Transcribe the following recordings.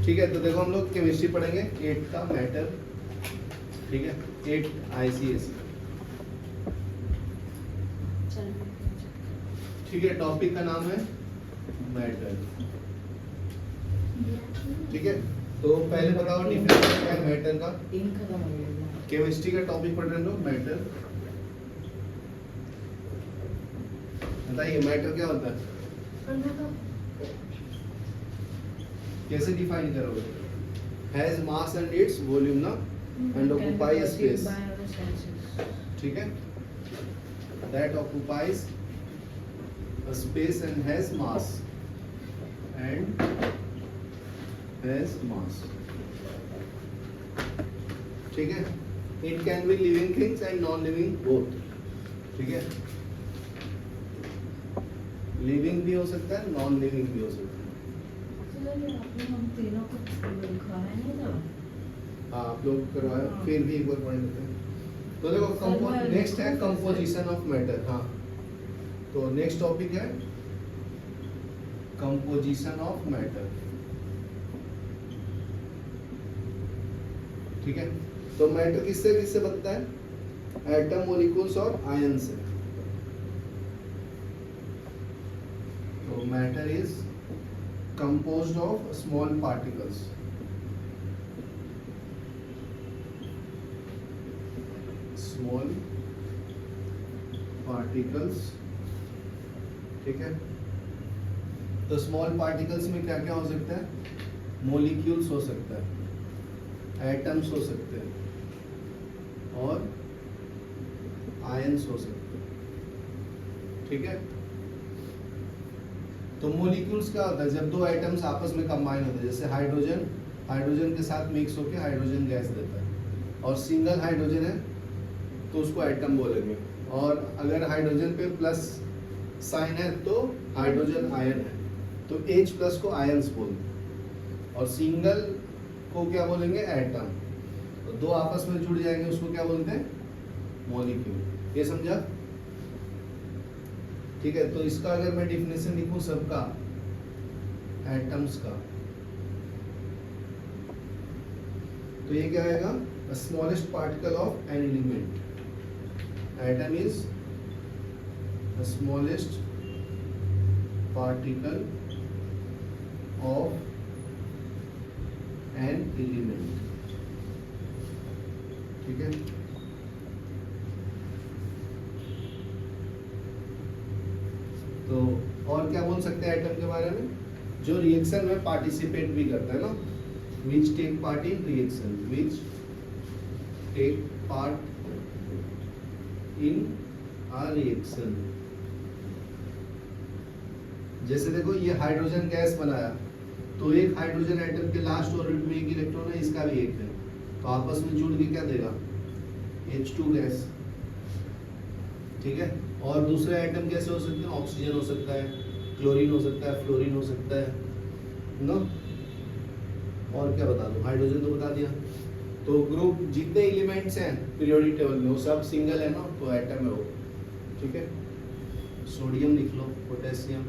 ठीक है, तो देखो हम लोग केमिस्ट्री पढ़ेंगे 8 का मैटर, ठीक है, 8 ICSE। ठीक है, टॉपिक का नाम है मैटर। ठीक है, तो पहले बताओ डिफिनेशन क्या है मैटर का। केमिस्ट्री का टॉपिक पढ़ रहे हैं लोग, मैटर। बताइए मैटर क्या होता है, कैसे डिफाइन करोगे। Has mass and its volume ना, एंड ऑक्युपाई स्पेस। ठीक है, that occupies a space and has mass ठीक है, it can be living things and non living both। ठीक है, लिविंग भी हो सकता है, नॉन लिविंग भी हो सकता है। हाँ, आप लोग करवाए, फिर भी एक बार पढ़ लेते हैं। तो देखो नेक्स्ट है कंपोजिशन ऑफ मैटर। हाँ, तो नेक्स्ट टॉपिक है कंपोजिशन ऑफ मैटर। ठीक है, तो मैटर किससे किससे बनता है, एटम, मॉलिक्यूल्स और आयन से। तो matter is composed of small particles. Small particles. ठीक है, तो स्मॉल पार्टिकल्स में क्या क्या हो सकता है, मॉलिक्यूल्स हो सकता है, एटम्स हो सकते हैं और आयंस हो सकते हैं। ठीक है, तो मॉलिक्यूल्स क्या होता है, जब दो एटम्स आपस में कंबाइन होते हैं, जैसे हाइड्रोजन के साथ मिक्स होकर हाइड्रोजन गैस देता है, और सिंगल हाइड्रोजन है तो उसको एटम बोलेंगे, और अगर हाइड्रोजन पे प्लस साइन है तो हाइड्रोजन आयन है, तो H प्लस को आयंस बोलते हैं, और सिंगल को क्या बोलेंगे, एटम। तो दो आपस में जुड़ जाएंगे उसको क्या बोलते हैं, मॉलिक्यूल। ये समझा। ठीक है, तो इसका अगर मैं डिफिनेशन लिखूं सबका, एटम्स का, तो ये क्या आएगा, smallest particle of an element. Atom is the smallest particle of an element। ठीक है, तो और क्या बोल सकते हैं एटम के बारे में, जो रिएक्शन में पार्टिसिपेट भी करता है ना, which take part in reaction, which take part in a reaction। जैसे देखो ये हाइड्रोजन गैस बनाया, तो एक हाइड्रोजन एटम के लास्ट ऑर्बिट में एक इलेक्ट्रॉन है, इसका भी एक है, तो आपस में जुड़ के क्या देगा, H2 गैस। ठीक है, और दूसरे एटम कैसे हो सकते हैं, ऑक्सीजन हो सकता है, क्लोरीन हो सकता है, फ्लोरीन हो सकता है ना, और क्या बता दूं, हाइड्रोजन तो बता दिया। तो ग्रुप जितने एलिमेंट्स हैं पीरियोडिक टेबल में वो सब सिंगल है ना, तो एटम है वो। ठीक है, सोडियम लिख लो, पोटेशियम।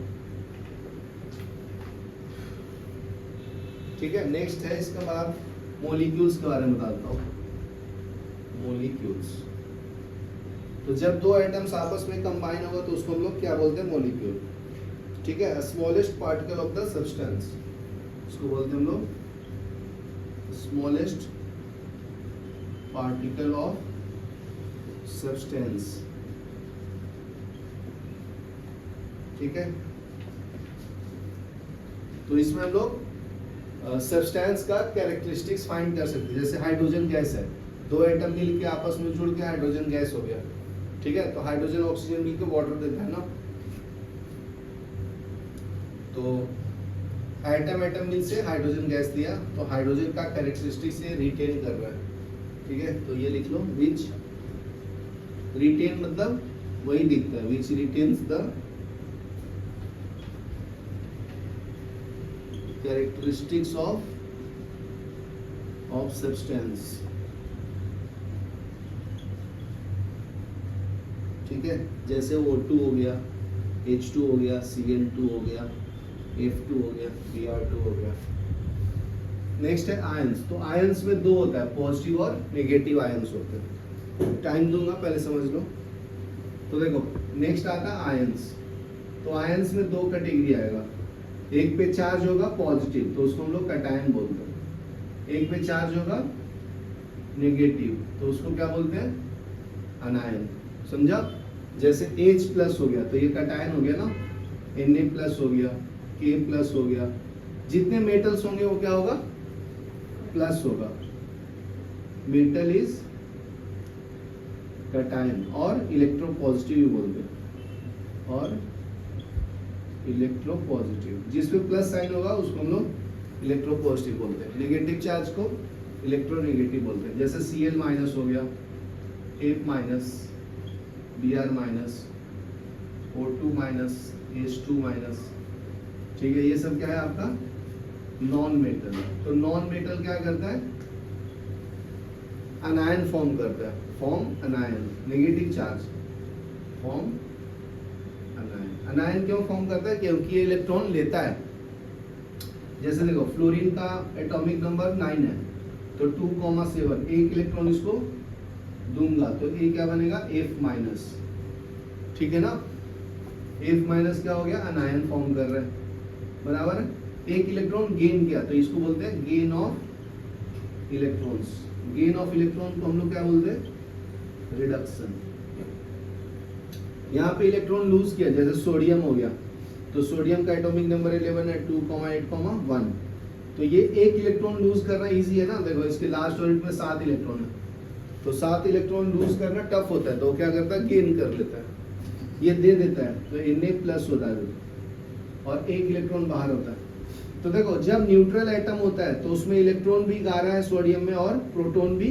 ठीक है, नेक्स्ट है इसका बाद मॉलिक्यूल्स के बारे में बताता हूँ। मॉलिक्यूल्स, तो जब दो एटम्स आपस में कंबाइन होगा तो उसको हम लोग क्या बोलते हैं, मॉलिक्यूल। ठीक है, smallest particle of the substance, उसको बोलते हैं हम लोग स्मॉलेस्ट पार्टिकल ऑफ सब्सटेंस। ठीक है, तो इसमें हम लोग सब्सटेंस का कैरेक्टरिस्टिक्स फाइंड कर सकते हैं। जैसे हाइड्रोजन गैस है, दो एटम मिल के आपस में जुड़ के हाइड्रोजन गैस हो गया। ठीक है, तो हाइड्रोजन ऑक्सीजन मिल के वाटर देता है ना, तो एटम मिल से हाइड्रोजन गैस दिया, तो हाइड्रोजन का कैरेक्टरिस्टिक से रिटेन कर रहा है। ठीक है, तो ये लिख लो, विच रिटेन मतलब वही दिखता है, which retains the characteristics of substance। ठीक है, जैसे O2 हो गया, H2 हो गया, Cl2 हो गया, F2 हो गया, Br2 हो गया। नेक्स्ट है आयंस। तो आयंस में दो होता है, पॉजिटिव और नेगेटिव आयंस होते हैं। टाइम दूंगा, पहले समझ लो। तो देखो नेक्स्ट आता है आयंस। तो आयंस में दो कैटेगरी आएगा, एक पे चार्ज होगा पॉजिटिव तो उसको हम लोग कैटायन बोलते हैं, एक पे चार्ज होगा नेगेटिव तो उसको क्या बोलते हैं, अनायन। समझा? जैसे H प्लस हो गया तो ये कैटायन हो गया ना, Na प्लस हो गया, K प्लस हो गया, जितने मेटल्स होंगे वो क्या होगा, प्लस होगा। मेटल इज कैटायन और इलेक्ट्रोपॉजिटिव भी बोलते हैं, और इलेक्ट्रोपॉजिटिव जिस पे प्लस साइन होगा उसको हम लोग इलेक्ट्रोपॉजिटिव बोलते हैं। नेगेटिव चार्ज को इलेक्ट्रोनेगेटिव बोलते हैं। जैसे Cl माइनस हो गया, F minus, Br minus, O2 minus, H2 minus. ठीक है, ये सब क्या है आपका नॉन मेटल। तो नॉन मेटल क्या करता है, अनायन फॉर्म करता है, फॉर्म अनायन, नेगेटिव चार्ज फॉर्म अनायन। अनायन क्यों फॉर्म करता है, क्योंकि ये इलेक्ट्रॉन लेता है। जैसे देखो फ्लोरीन का एटॉमिक नंबर 9 है तो 2,7 एक इलेक्ट्रॉन इसको दूंगा तो ये क्या बनेगा, F माइनस। ठीक है ना, F माइनस क्या हो गया, अनायन फॉर्म कर रहा है, बराबर है। एक इलेक्ट्रॉन गेन किया तो इसको बोलते हैं gain of electrons. Gain of electron को हम लोग क्या बोलते हैं, रिडक्शन। यहाँ पे इलेक्ट्रॉन लूज किया, जैसे सोडियम हो गया तो सोडियम का एटॉमिक नंबर 11 है, 2,8,1 तो ये एक इलेक्ट्रॉन लूज करना इजी है ना। देखो इसके लास्ट ऑर्बिट में 7 इलेक्ट्रॉन है तो 7 इलेक्ट्रॉन लूज करना टफ होता है, तो क्या करता है, गेन कर लेता है, ये दे देता है तो Na प्लस होता है और एक इलेक्ट्रॉन बाहर होता है। तो देखो जब न्यूट्रल एटम होता है तो उसमें इलेक्ट्रॉन भी 11 है सोडियम में और प्रोटॉन भी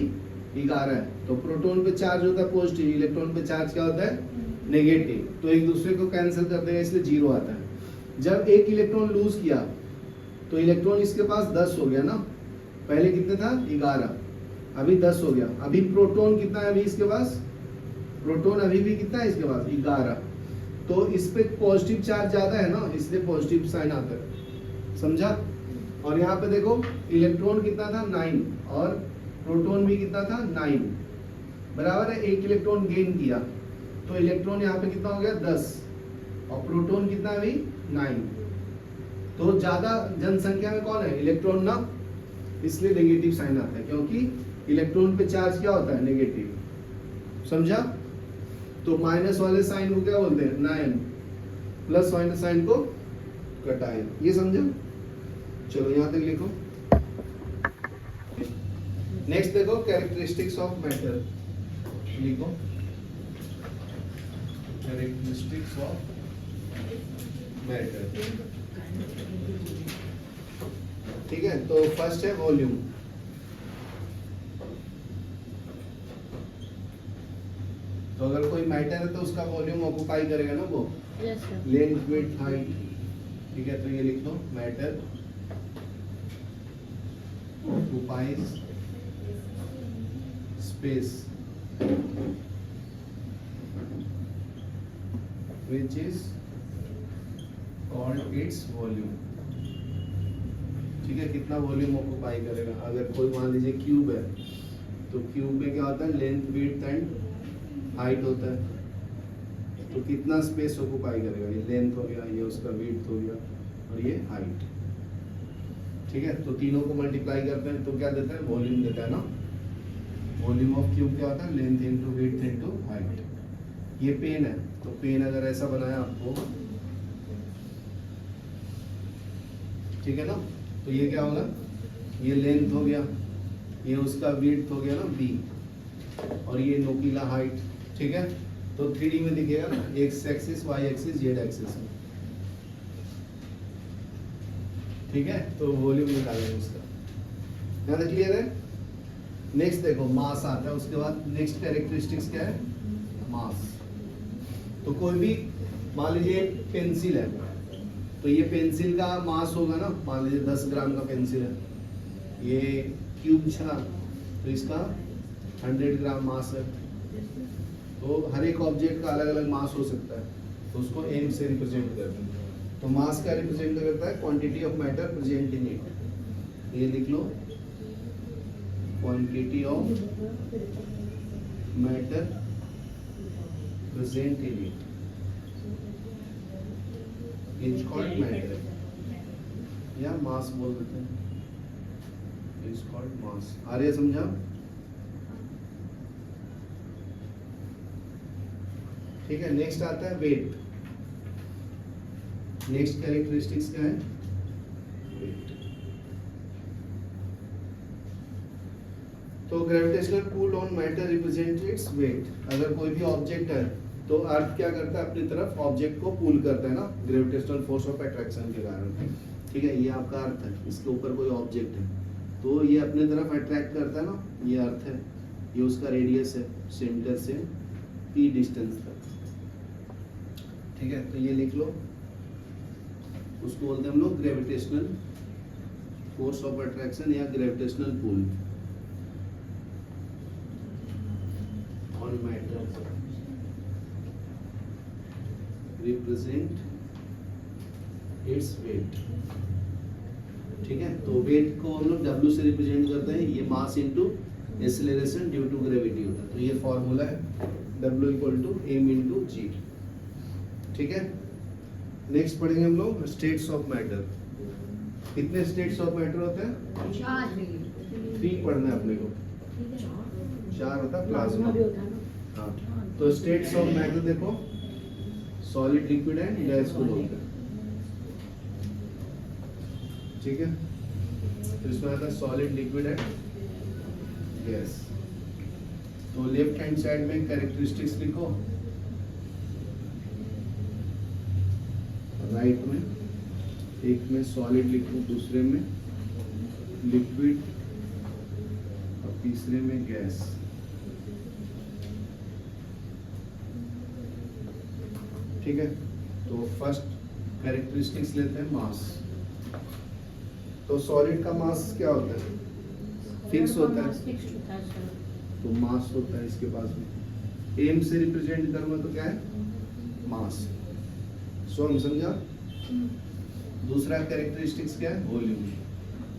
11 है। तो प्रोटॉन पे चार्ज होता है पॉजिटिव, इलेक्ट्रॉन पे चार्ज क्या होता है, नेगेटिव। तो एक दूसरे को कैंसिल कर देगा इसलिए 0 आता है। जब एक इलेक्ट्रॉन लूज किया तो इलेक्ट्रॉन इसके पास 10 हो गया ना, पहले कितने था 11, अभी 10 हो गया। अभी प्रोटॉन कितना है अभी इसके पास, प्रोटॉन अभी भी कितना है इसके पास 11, तो इस पे पॉजिटिव चार्ज ज्यादा है ना इसलिए पॉजिटिव साइन आता है। समझा? और यहाँ पे देखो इलेक्ट्रॉन कितना था 9 और प्रोटॉन भी कितना था 9, बराबर है। एक इलेक्ट्रॉन गेन किया तो इलेक्ट्रॉन यहाँ पे कितना हो गया 10 और प्रोटॉन कितना अभी 9। तो ज्यादा जनसंख्या में कौन है, इलेक्ट्रॉन ना, इसलिए नेगेटिव साइन आता है क्योंकि इलेक्ट्रॉन पे चार्ज क्या होता है, नेगेटिव। समझा? तो माइनस वाले साइन को क्या बोलते हैं, नायन, प्लस वाले साइन को कैटायन। ये समझो? चलो यहां तक लिखो। नेक्स्ट देखो कैरेक्टरिस्टिक्स ऑफ मैटर, लिखो कैरेक्टरिस्टिक्स ऑफ मैटर। ठीक है, तो फर्स्ट है वॉल्यूम। तो अगर कोई मैटर है तो उसका वॉल्यूम ऑक्युपाई करेगा ना वो, लेंथ विड्थ हाइट। ठीक है, तो ये लिख दो, matter occupies space which is called its volume। ठीक है, कितना वॉल्यूम ऑक्युपाई करेगा। अगर कोई मान लीजिए क्यूब है तो क्यूब में क्या होता है, लेंथ विड्थ एंड हाइट होता है। तो कितना स्पेस ऑक्युपाई करेगा, ये लेंथ हो गया, ये उसका विड्थ हो गया और ये हाइट। ठीक है, तो तीनों को मल्टीप्लाई करते हैं तो क्या देता है, वॉल्यूम देता है ना। वॉल्यूम ऑफ क्यूब क्या होता है, length into width into height. ये पेन है तो पेन अगर ऐसा बनाया आपको, ठीक है ना, तो ये क्या होगा, ये लेंथ हो गया, ये उसका विड्थ हो गया ना b, और ये नोकीला हाइट। ठीक है, तो 3D में दिखेगा ना, x axis, y axis, z axis में। ठीक है, तो वॉल्यूम निकालेंगे उसका। यहाँ तक क्लियर है? नेक्स्ट देखो मास आता है, उसके बाद नेक्स्ट कैरेक्टरिस्टिक्स क्या है, मास। तो कोई भी मान लीजिए पेंसिल है तो ये पेंसिल का मास होगा ना, मान लीजिए 10 ग्राम का पेंसिल है, ये क्यूब था तो इसका 100 ग्राम मास है। तो हर एक ऑब्जेक्ट का अलग अलग मास हो सकता है, तो उसको एम से रिप्रेजेंट करते हैं। तो मास का रिप्रेजेंट करता है quantity of matter present in it. ये लिख लो, quantity of matter present in it is called matter, या मास बोल देते हैं, इज कॉल्ड मास। आ रही है समझा? ठीक है, नेक्स्ट आता है वेट। नेक्स्ट कैरेक्टरिस्टिक्स क्या है? वेट। तो gravitational pull on matter represent its weight. अगर कोई भी ऑब्जेक्ट है तो अर्थ क्या करता है? अपनी तरफ ऑब्जेक्ट को पुल करता है ना, ग्रेविटेशनल फोर्स ऑफ अट्रैक्शन के कारण। ठीक है, ये आपका अर्थ है, इसके ऊपर कोई ऑब्जेक्ट है तो ये अपनी तरफ अट्रैक्ट करता है ना, ये अर्थ है, ये उसका रेडियस है सेंटर से p डिस्टेंस तक। ठीक है, तो ये लिख लो, उसको बोलते हैं हम लोग ग्रेविटेशनल फोर्स ऑफ अट्रैक्शन या gravitational pull on matter represent its weight. ठीक है, तो वेट को हम लोग W से रिप्रेजेंट करते हैं, ये mass into acceleration due to gravity होता है। तो ये फॉर्मूला है W = m/g। ठीक है, नेक्स्ट पढ़ेंगे हम लोग स्टेट्स ऑफ मैटर। कितने स्टेट्स ऑफ मैटर होते हैं? 3 पढ़ना है अपने को, 4 होता है प्लाज्मा। हाँ, तो स्टेट्स ऑफ मैटर देखो, सॉलिड, लिक्विड एंड गैस को बोलते हैं। ठीक है, तो इसमें आता है सॉलिड, लिक्विड एंड गैस। तो लेफ्ट हैंड साइड में कैरेक्टरिस्टिक्स लिखो, राइट में एक में सॉलिड लिखो, दूसरे में लिक्विड और तीसरे में गैस। ठीक है, तो फर्स्ट कैरेक्टरिस्टिक्स लेते हैं मास। तो सॉलिड का मास क्या होता है? फिक्स होता है, तो मास होता है इसके पास में। एम से रिप्रेजेंट करूंगा तो क्या है? मास। सो हम समझा। दूसरा कैरेक्टरिस्टिक्स क्या है? वॉल्यूम।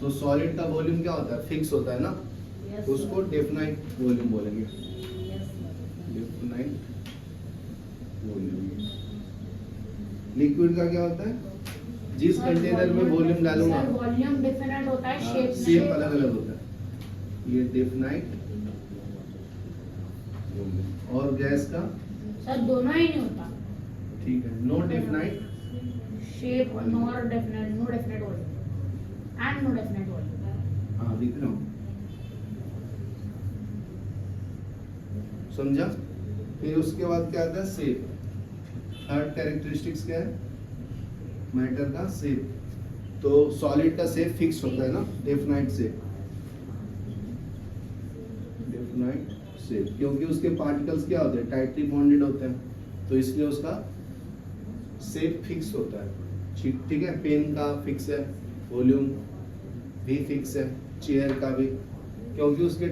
तो सॉलिड का वॉल्यूम क्या होता है? फिक्स होता है ना, तो उसको डेफिनाइट वॉल्यूम बोलेंगे, डेफिनाइट वॉल्यूम। लिक्विड का क्या होता है? जिस कंटेनर में वॉल्यूम डालूंगा, वॉल्यूम डेफिनेट होता है, शेप अलग अलग होता है, ये डेफिनाइट वॉल्यूम। और गैस का सर दोनों ही नहीं होता। ठीक है, no definite shape, nor definite, no definite volume and no definite volume. हाँ, दिख रहा हूँ, समझा? फिर उसके बाद क्या आता है? शेप। थर्ड कैरेक्टरिस्टिक्स क्या है? मैटर का शेप। तो सॉलिड का शेप फिक्स होता है ना, डेफिनाइट शेप, डेफिनाइट शेप, क्योंकि उसके पार्टिकल्स क्या होते हैं? टाइटली बॉन्डेड होते हैं, तो इसलिए उसका शेप फिक्स होता है। ठीक है, पेन का फिक्स है, वॉल्यूम भी फिक्स है, चेयर का भी, क्योंकि उसके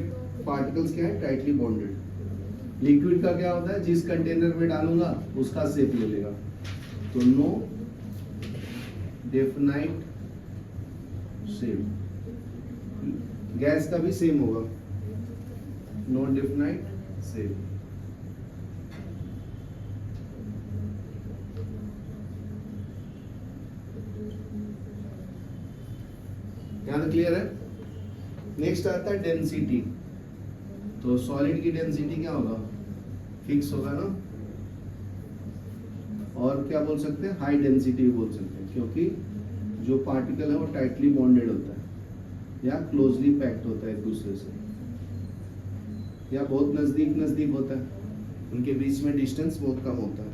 पार्टिकल्स क्या है? Tightly bonded. लिक्विड का क्या होता है? जिस कंटेनर में डालूंगा उसका शेप ले लेगा, तो नो डेफिनाइट शेप। गैस का भी सेम होगा, नो डेफिनाइट शेप। यहाँ तक क्लियर है? नेक्स्ट आता है डेंसिटी। तो सॉलिड की डेंसिटी क्या होगा? फिक्स होगा ना, और क्या बोल सकते हैं? हाई डेंसिटी बोल सकते हैं, क्योंकि जो पार्टिकल है वो टाइटली बॉन्डेड होता है या क्लोजली पैक्ड होता है एक दूसरे से, या बहुत नजदीक होता है, उनके बीच में डिस्टेंस बहुत कम होता है।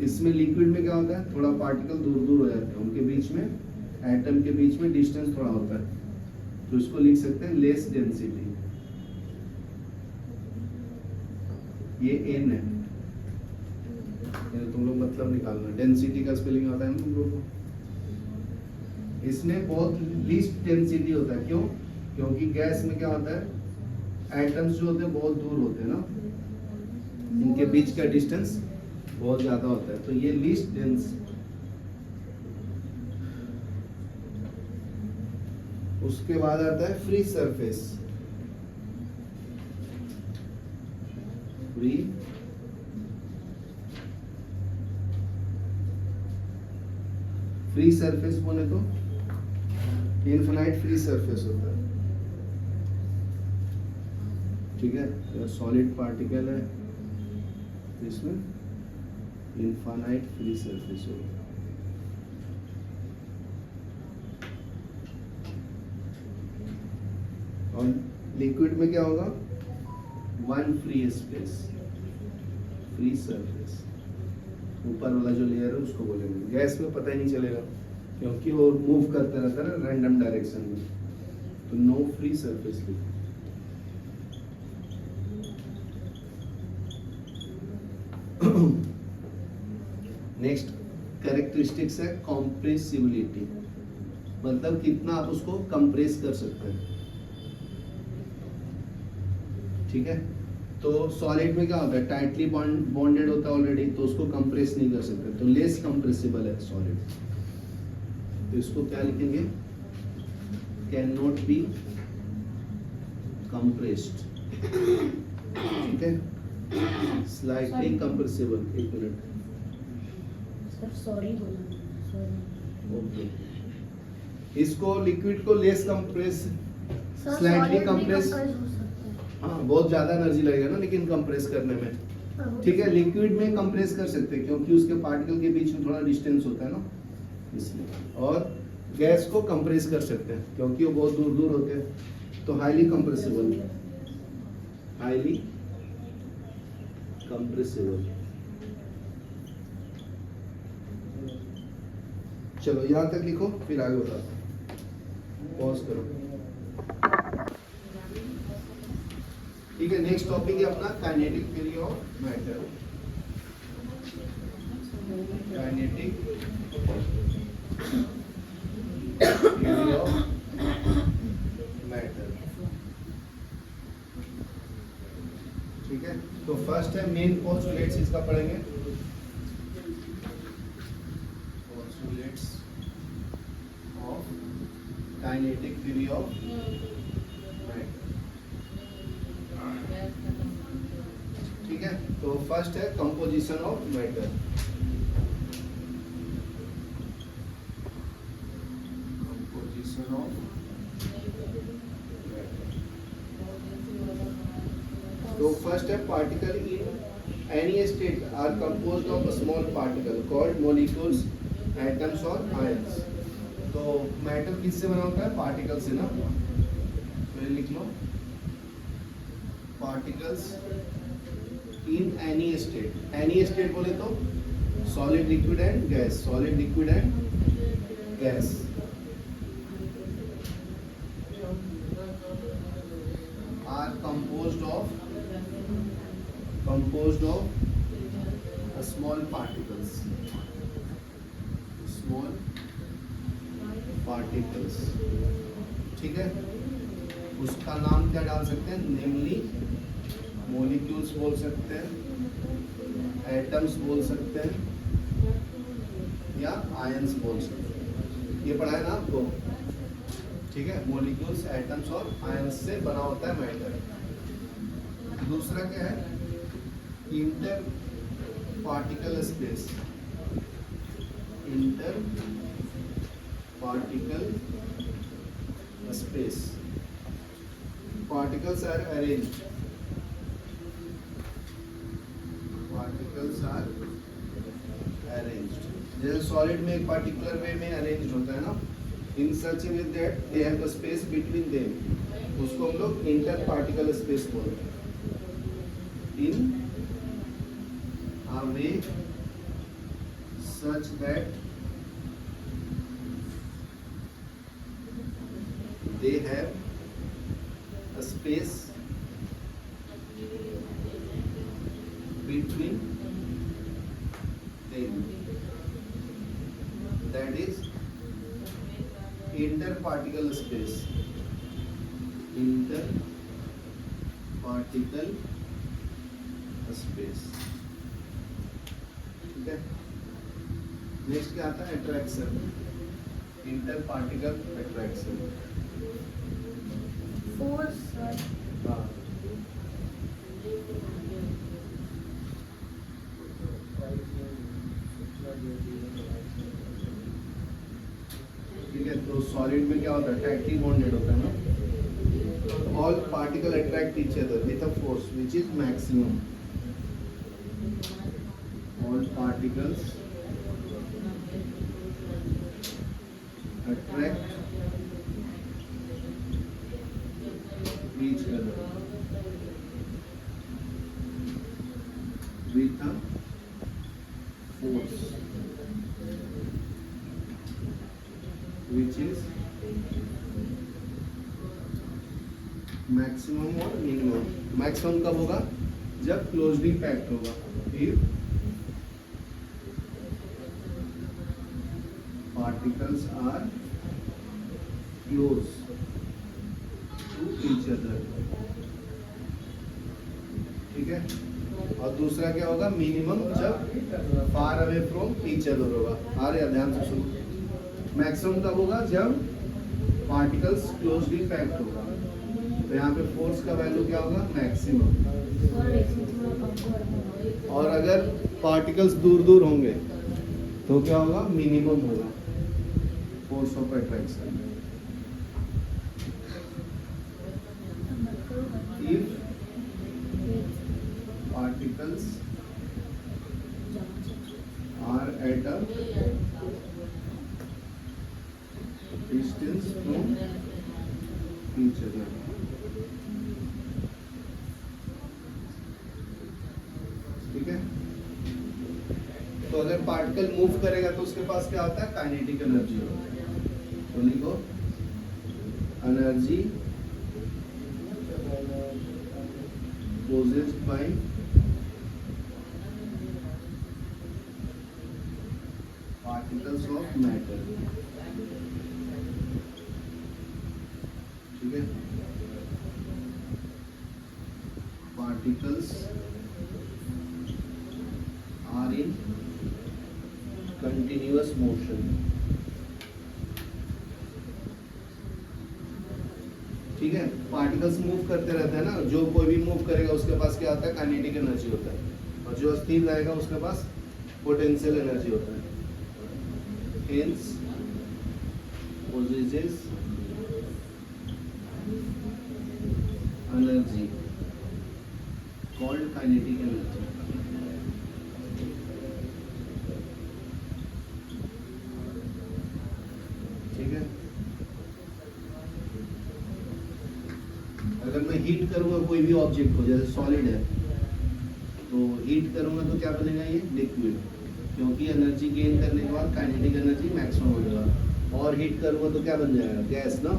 इसमें लिक्विड में क्या होता है? थोड़ा पार्टिकल दूर हो जाते हैं, उनके बीच में, एटम के बीच में डिस्टेंस थोड़ा होता है, तो इसको लिख सकते हैं लेस डेंसिटी। ये एन है, तुम लोग मतलब निकालना, डेंसिटी का स्पेलिंग आता है तुम लोग को। इसमें बहुत लीस्ट डेंसिटी होता है, क्यों? क्योंकि गैस में क्या होता है? एटम्स जो होते हैं बहुत दूर होते हैं ना, इनके बीच का डिस्टेंस बहुत ज्यादा होता है, तो ये लीस्ट डेंस उसके बाद आता है free surface. Free free surface बोले तो इनफाइनाइट फ्री सरफेस होता है, ठीक है। सॉलिड पार्टिकल है, इसमें इनफाइनाइट फ्री सरफेस होगा। और लिक्विड में क्या होगा? One free space, free surface. ऊपर वाला जो लेयर है उसको बोलेंगे। गैस में पता ही नहीं चलेगा क्योंकि वो मूव करता रहता है ना रैंडम डायरेक्शन में, तो नो फ्री सरफेस लिखो। नेक्स्ट कैरेक्टरिस्टिक्स है कॉम्प्रेसिबिलिटी, मतलब कितना आप उसको कंप्रेस कर सकते हैं, ठीक है। तो सॉलिड में क्या होता है? टाइटली बॉन्डेड होता है ऑलरेडी, तो उसको कंप्रेस नहीं कर सकते, तो लेस कंप्रेसिबल है सॉलिड। तो इसको क्या लिखेंगे? कैन नॉट बी कंप्रेस्ड, ठीक है। Slightly compressible. एक मिनट, सर सॉरी बोला, सॉरी। ओके। इसको लिक्विड को less compress, sir, slightly solid भी कंप्रेस, compress हो सकता है। हाँ बहुत ज्यादा एनर्जी लगेगा ना लेकिन कंप्रेस करने में, ठीक है। लिक्विड में कंप्रेस कर सकते हैं क्योंकि उसके पार्टिकल के बीच में थोड़ा डिस्टेंस होता है ना, इसलिए। और गैस को कंप्रेस कर सकते हैं क्योंकि वो बहुत दूर दूर होते हैं, तो हाईली कंप्रेसिबल, हाईली कंप्रेसिबल। चलो यहाँ तक लिखो, फिर आगे बताते हैं। पॉज करो, ठीक है। नेक्स्ट टॉपिक है अपना kinetic theory of matter. Kinetic theory of matter, ठीक है। तो फर्स्ट है मेन पोस्टुलेट्स, इसका पढ़ेंगे। Postulates of kinetic theory of matter, ठीक है। तो फर्स्ट है composition of matter. Composition of matter. तो फर्स्ट है particle in any state are composed of a small particle called molecules, atoms और आयंस। तो मैटर किससे बना होता है? पार्टिकल से ना, तो लिख लो पार्टिकल्स इन एनी स्टेट। एनी स्टेट बोले तो solid, liquid and gas, solid, liquid and gas. Are composed of small particles, ठीक है। उसका नाम क्या डाल सकते हैं? नेमली मॉलिक्यूल्स बोल सकते हैं, एटम्स बोल सकते हैं, या आयंस बोल सकते हैं। ये पढ़ा है ना आपको, ठीक है। मॉलिक्यूल्स, एटम्स और आयंस से बना होता है मैटर। दूसरा क्या है? Inter particle space. Inter particle space, particles are arranged, particles are arranged, जैसे सॉलिड में एक पार्टिकुलर वे में अरेंज होता है ना, in such way that they have the space between them, उसको हम लोग इंटर पार्टिकल स्पेस बोलते हैं। In a way such that they have a space between them, that is interparticle space, interparticle space, ठीक है। नेक्स्ट क्या आता है? Attraction, inter particle attraction. Solid में क्या होता है, टाइटली बॉन्डेड होता है ना. All particle attract each other with a force which is maximum. All particles attract each other with a force which is maximum और minimum. maximum कब होगा, जब closely packed होगा. if particles are close to each other. ठीक है. और दूसरा क्या होगा, मिनिमम जब far away from each other होगा. आ रहा है, ध्यान से सुनो. मैक्सिमम कब होगा, जब पार्टिकल्स क्लोजली पैक्ड होगा. तो यहाँ पे फोर्स का वैल्यू क्या होगा, मैक्सिमम. और अगर पार्टिकल्स दूर दूर होंगे तो क्या होगा, मिनिमम होगा force of attraction. If particles are at a distance from each other. ठीक है. तो अगर पार्टिकल मूव करेगा तो उसके पास क्या होता है, काइनेटिक एनर्जी होता है. तो लिखो energy possessed by particles of matter. ठीक है. particles are in continuous motion. ठीक है. पार्टिकल्स मूव करते रहते हैं ना, जो कोई भी मूव करेगा उसके पास क्या होता है, काइनेटिक एनर्जी होता है. और जो स्थिर रहेगा उसके पास पोटेंशियल एनर्जी होता है. Hence possesses energy called kinetic energy. ठीक है. अगर मैं हीट करूंगा कोई भी ऑब्जेक्ट को, जैसे सॉलिड है, तो हीट करूंगा तो क्या बनेगा, ये लिक्विड. क्योंकि एनर्जी गेन करने के बाद काइनेटिक एनर्जी मैक्सिमम हो जाएगा. और हीट करूंगा तो क्या बन जाएगा, गैस ना.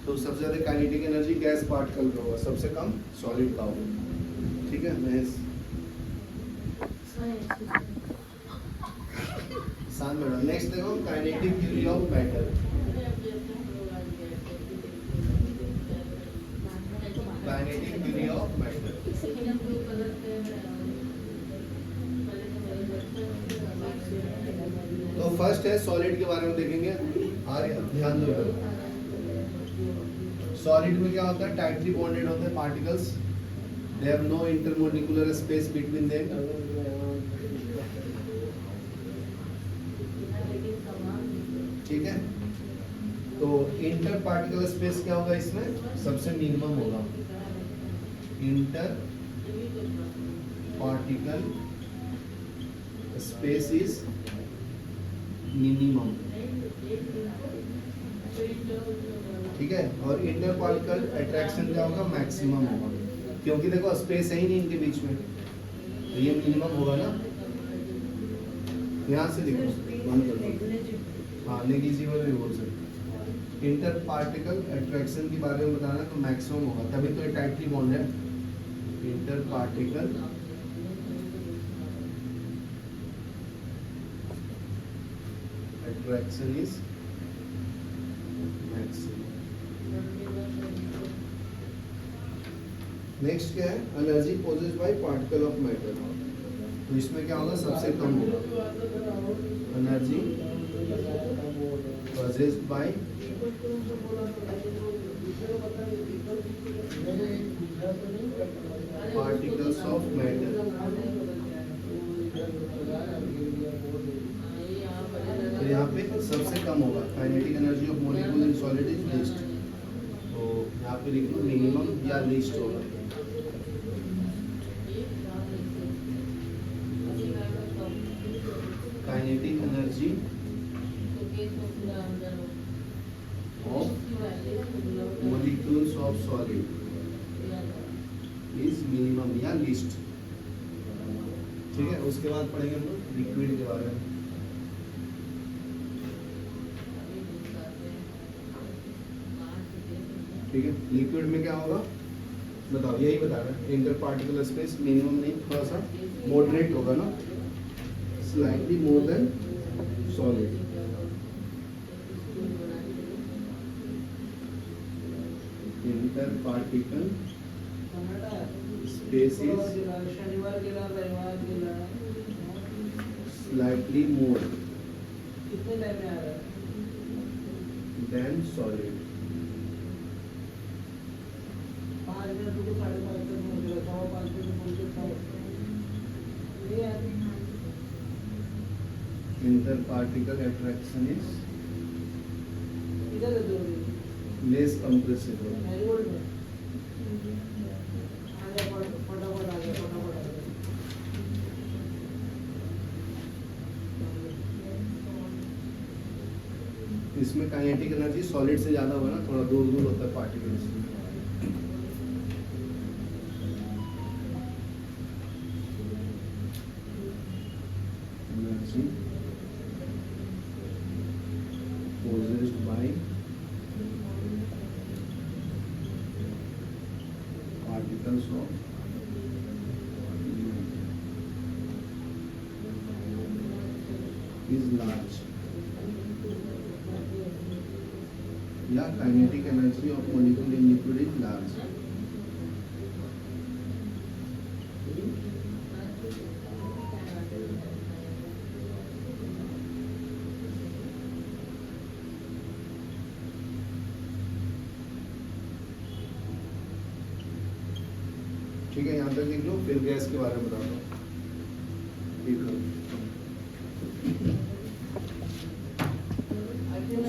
तो सबसे ज्यादा काइनेटिक एनर्जी गैस पार्टिकल का होगा, सबसे कम सॉलिड का होगा. ठीक है. शांत बैठो. नेक्स्ट देखो, kinetic theory of matter. Kinetic theory of matter. तो फर्स्ट है सॉलिड के बारे में देखेंगे. ध्यान दो. सॉलिड में क्या होता है, टाइटली बॉन्डेड होते हैं particles. They have no intermolecular space between them. ठीक है. तो इंटर पार्टिकल स्पेस क्या होगा, इसमें सबसे मिनिमम होगा. Inter particle space is minimum. ठीक है. और इंटर पार्टिकल अट्रैक्शन क्या होगा, मैक्सिमम होगा. क्योंकि देखो स्पेस है ही नहीं इनके बीच में, तो ये मिनिमम होगा ना. यहाँ से देखो, बंद कर दो. हाँ, नेग्लिजिबल भी बोल सकते. इंटर पार्टिकल अट्रैक्शन के बारे में बताना, तो मैक्सिमम होगा, तभी तो ये टाइटली बॉन्ड है. Inter particle attraction is maximum. Next क्या है, energy possessed by particle of matter. तो इसमें क्या होगा, सबसे कम होगा. Energy possessed by particles of matter. तो यहाँ यहाँ पे सबसे कम होगा, kinetic energy of molecule in solid is least. तो यहाँ पे लिख लो मिनिमम या लीस्ट होगा। Kinetic energy of molecules of solid is minimum या लीस्ट। ठीक है, उसके बाद पढ़ेंगे हम लोग लिक्विड के बारे में। ठीक है, लिक्विड में क्या होगा बताओ, यही बता रहा है, इंटर पार्टिकुलर स्पेस मिनिमम नहीं, थोड़ा सा मॉडरेट होगा ना, slightly more than solid. Inter particle space is slightly more than solid. Inter particle attraction is less compressible. इसमें काइनेटिक एनर्जी सॉलिड से ज्यादा होगा ना, थोड़ा दूर दूर होता है particles. Energy possessed by particles of is large, या kinetic energy of molecule in liquid is large. ठीक है, यहाँ तक लिख लो, फिर गैस के बारे में बता दो।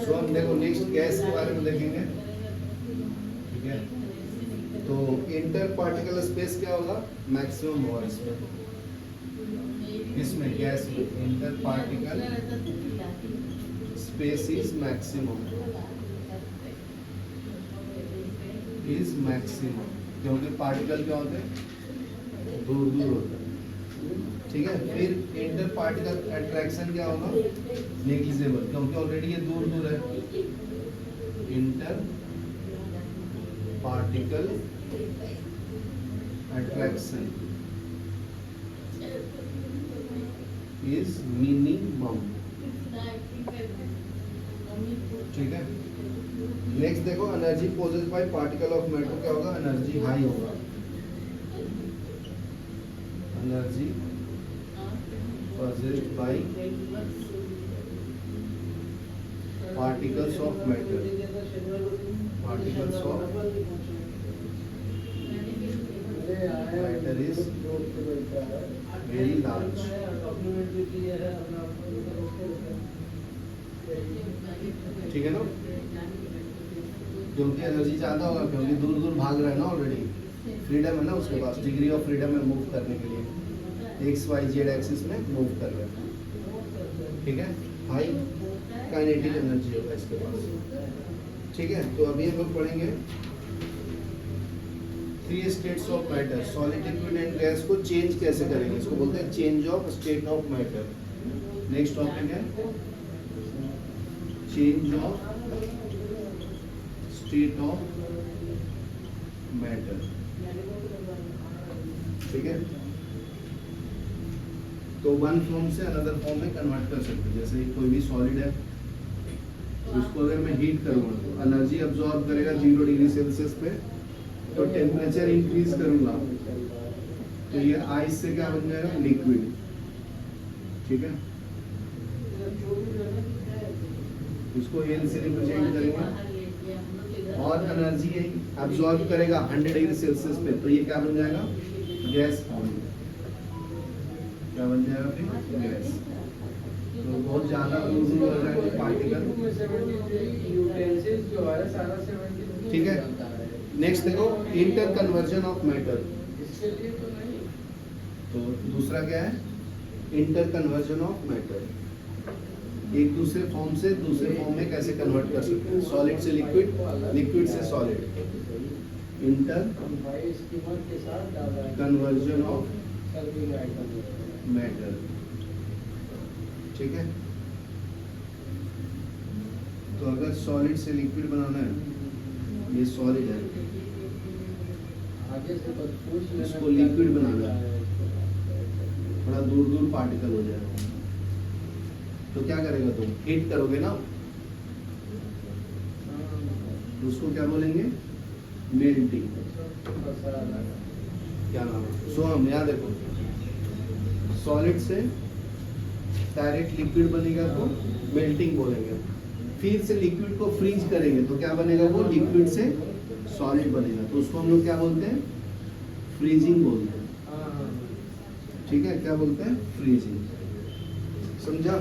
सो हम देखो नेक्स्ट गैस के बारे में देखेंगे। ठीक है, तो इंटर पार्टिकल स्पेस क्या होगा, मैक्सिमम होगा इसमें गैस में inter particle space is maximum, क्योंकि पार्टिकल क्या होते हैं, दूर दूर होते हैं। ठीक है, फिर इंटर पार्टिकल अट्रैक्शन क्या होगा, नेग्लिजिबल, क्योंकि ऑलरेडी ये दूर दूर है। Inter particle attraction is minimum. ठीक है, नेक्स्ट देखो, energy possessed by particle of matter क्या होगा, एनर्जी हाई होगा। Energy possessed by particles of matter, particles of matter is very large। ठीक है ना, क्योंकि एनर्जी ज्यादा होगा, क्योंकि दूर दूर भाग रहा है ना, ऑलरेडी फ्रीडम है ना उसके पास, डिग्री ऑफ फ्रीडम है मूव करने के लिए, एक्स वाई जेड एक्सिस में मूव कर रहे हैं। ठीक है, हाई काइनेटिक एनर्जी होगा इसके पास। ठीक है, तो अभी हम लोग पढ़ेंगे 3 states of matter, solid, liquid and gas को चेंज कैसे करेंगे, इसको बोलते हैं change of state of matter. Next topic है change of state of matter. ठीक है, तो वन फॉर्म से अनदर फॉर्म में कन्वर्ट कर सकते हैं। जैसे कोई भी सॉलिड है, उसको अगर मैं हीट करूंगा तो एनर्जी अब्सॉर्ब करेगा 0 डिग्री सेल्सियस पे, तो टेम्परेचर इंक्रीज करूंगा तो ये आइस से क्या बन जाएगा, लिक्विड। ठीक है, इसको एल से रिप्रेजेंट करेंगे, और एनर्जी अब्सॉर्ब करेगा 100 डिग्री सेल्सियस पे, तो ये क्या बन जाएगा, गैस फॉर्म। क्या बन जाएगा फिर, गैस। तो बहुत ज़्यादा दूर हो जाएंगे पार्टिकल। ठीक है, नेक्स्ट देखो इंटर कन्वर्जन ऑफ मैटर। तो दूसरा क्या है, इंटर कन्वर्जन ऑफ मैटर, एक दूसरे फॉर्म से दूसरे फॉर्म में कैसे कन्वर्ट कर सकते हैं, सॉलिड से लिक्विड, लिक्विड से solid, inter conversion of matter. ठीक है, तो अगर सॉलिड से लिक्विड बनाना है, ये सॉलिड है, इसको लिक्विड बनाना है, थोड़ा दूर दूर पार्टिकल हो जाएगा, तो क्या करेगा तुम, हीट करोगे ना, उसको क्या बोलेंगे, मेल्टिंग। क्या नाम है, सो हम यहाँ देखो, सॉलिड से डायरेक्ट लिक्विड बनेगा तो मेल्टिंग बोलेंगे, फिर से लिक्विड को फ्रीज करेंगे तो क्या बनेगा, वो लिक्विड से सॉलिड बनेगा, तो उसको हम लोग क्या बोलते हैं, फ्रीजिंग बोलते हैं। ठीक है, क्या बोलते हैं, फ्रीजिंग, समझा।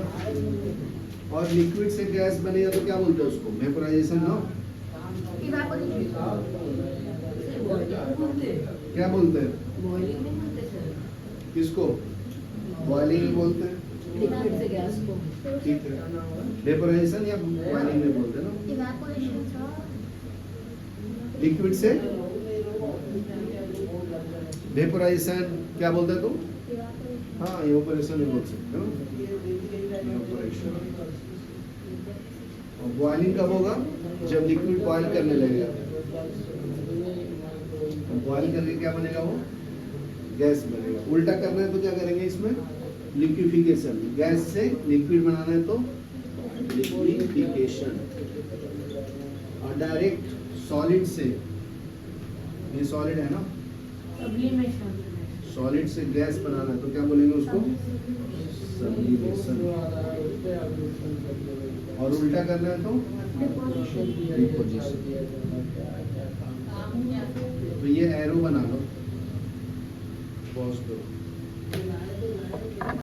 और लिक्विड से गैस बनेगा तो क्या बोलते हैं उसको, वेपोराइजेशन ना, क्या बोलते हैं, किसको, बॉइलिंग बोलते हैं, लिक्विड से गैस को। ठीक है, वेपोराइजेशन या बॉइलिंग में बोलते हैं ना, इवेपोरेशन था, लिक्विड से वेपोराइजेशन क्या बोलते हैं तुम, हाँ इवेपोरेशन भी बोल सकते हो, इवेपोरेशन। और बॉइलिंग कब होगा, जब लिक्विड बॉइल करने लगेगा, बॉइल करके क्या बनेगा, वो गैस बनेगा। उल्टा करना है तो क्या करेंगे, इसमें लिक्विफिकेशन, गैस से लिक्विड बनाना है तो लिक्विफिकेशन, और डायरेक्ट सॉलिड से, ये सॉलिड है ना, सब्लिमेशन, सॉलिड से गैस बनाना है तो क्या बोलेंगे उसको, सब्लिमेशन। और उल्टा करना है तो डिपोजिशन। तो ये एरो बना लो, पॉज करो।